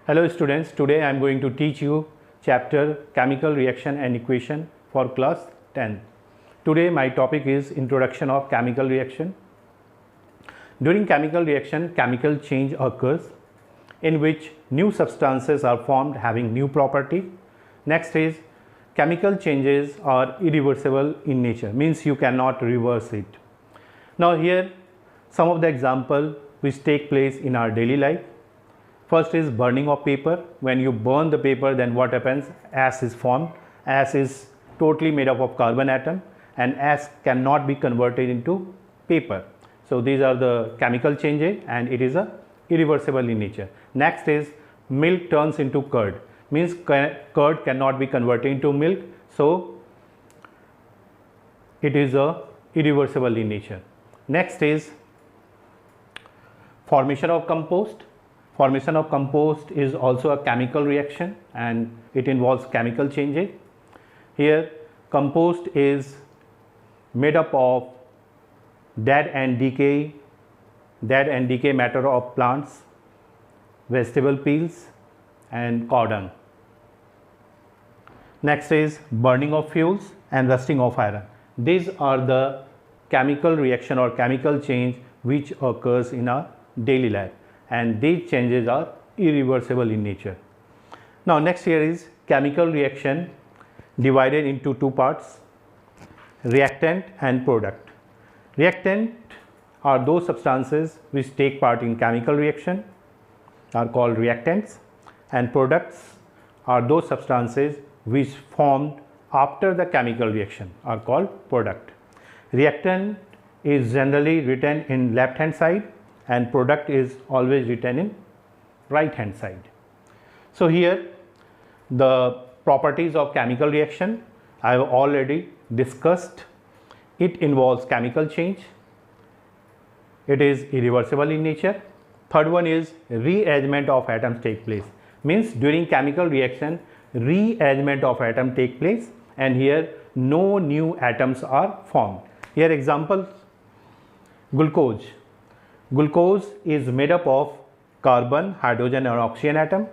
Hello students, today I am going to teach you chapter Chemical Reaction and Equation for class 10. Today my topic is Introduction of Chemical Reaction. During chemical reaction, chemical change occurs in which new substances are formed having new property. Next is chemical changes are irreversible in nature, means you cannot reverse it. Now here some of the examples which take place in our daily life. First is burning of paper. When you burn the paper, then what happens? Ash is formed. Ash is totally made up of carbon atom, and ash cannot be converted into paper. So these are the chemical changes and it is irreversible in nature. Next is milk turns into curd, means curd cannot be converted into milk, so it is irreversible in nature. Next is formation of compost. Formation of compost is also a chemical reaction and it involves chemical changes. Here compost is made up of dead and decay matter of plants, vegetable peels and cow dung. Next is burning of fuels and rusting of iron. These are the chemical reaction or chemical change which occurs in our daily life, and these changes are irreversible in nature. Now next here is chemical reaction divided into two parts, reactant and product. Reactant are those substances which take part in chemical reaction are called reactants, and products are those substances which formed after the chemical reaction are called product. Reactant is generally written in left hand side and product is always written in right hand side. So here the properties of chemical reaction I have already discussed. It involves chemical change, it is irreversible in nature. Third one is rearrangement of atoms take place, means during chemical reaction rearrangement of atom take place and here no new atoms are formed. Here examples: glucose. Glucose is made up of carbon, hydrogen and oxygen atom.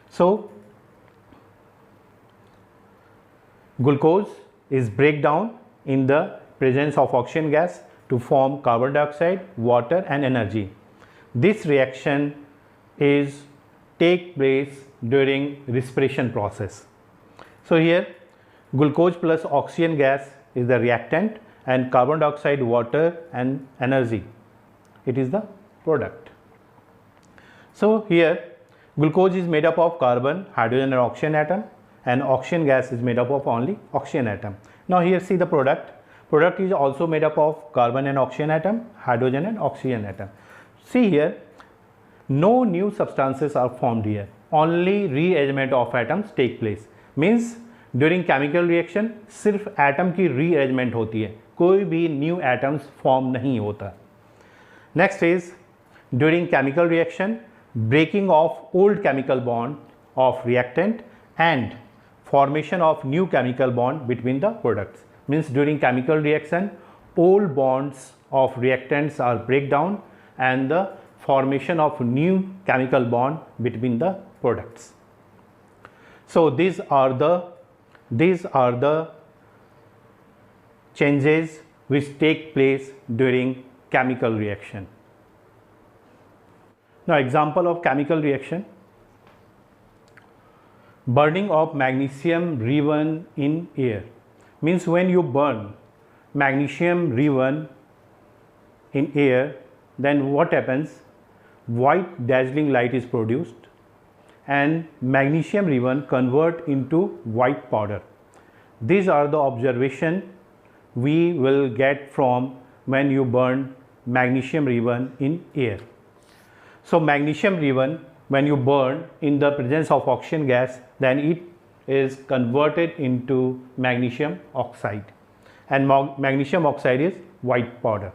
So glucose is break down in the presence of oxygen gas to form carbon dioxide, water and energy. This reaction is take place during respiration process. So here glucose plus oxygen gas is the reactant and carbon dioxide, water and energy, it is the product. So here glucose is made up of carbon, hydrogen and oxygen atom, and oxygen gas is made up of only oxygen atom. Now here see the product. Product is also made up of carbon and oxygen atom, hydrogen and oxygen atom. See here no new substances are formed here, only rearrangement of atoms take place, means during chemical reaction सिर्फ atom की rearrangement होती है, कोई भी new atoms form नहीं होता. Next is during chemical reaction breaking of old chemical bond of reactant and formation of new chemical bond between the products, means during chemical reaction old bonds of reactants are break down and the formation of new chemical bond between the products. So these are the changes which take place during chemical reaction. Now example of chemical reaction: burning of magnesium reone in air, means when you burn magnesium reone in air, then what happens? White dazzling light is produced and magnesium reone convert into white powder. These are the observation we will get from when you burn magnesium reone in air. So magnesium reone when you burn in the presence of oxygen gas, then it is converted into magnesium oxide and magnesium oxide is white powder.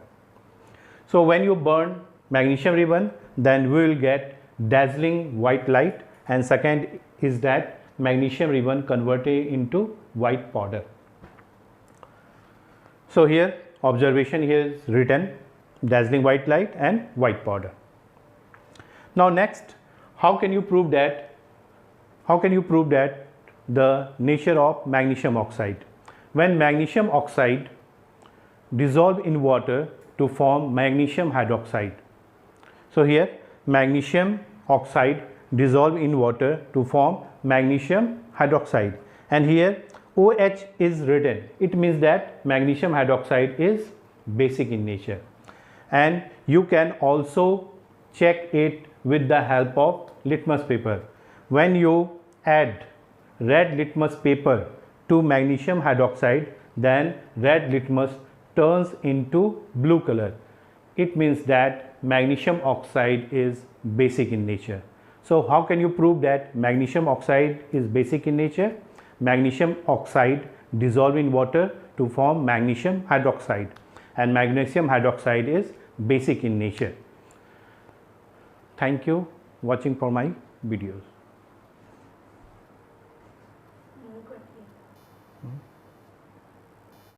So when you burn magnesium reone, then we will get dazzling white light, and second is that magnesium reone converted into white powder. So here observation here is written dazzling white light and white powder. Now next, how can you prove that the nature of magnesium oxide? When magnesium oxide dissolve in water to form magnesium hydroxide. So here magnesium oxide dissolve in water to form magnesium hydroxide, and here OH is written. It means that magnesium hydroxide is basic in nature, and you can also check it with the help of litmus paper. When you add red litmus paper to magnesium hydroxide, then red litmus turns into blue color. It means that magnesium oxide is basic in nature. So how can you prove that magnesium oxide is basic in nature? Magnesium oxide dissolve in water to form magnesium hydroxide, and magnesium hydroxide is basic in nature. Thank you watching for my videos.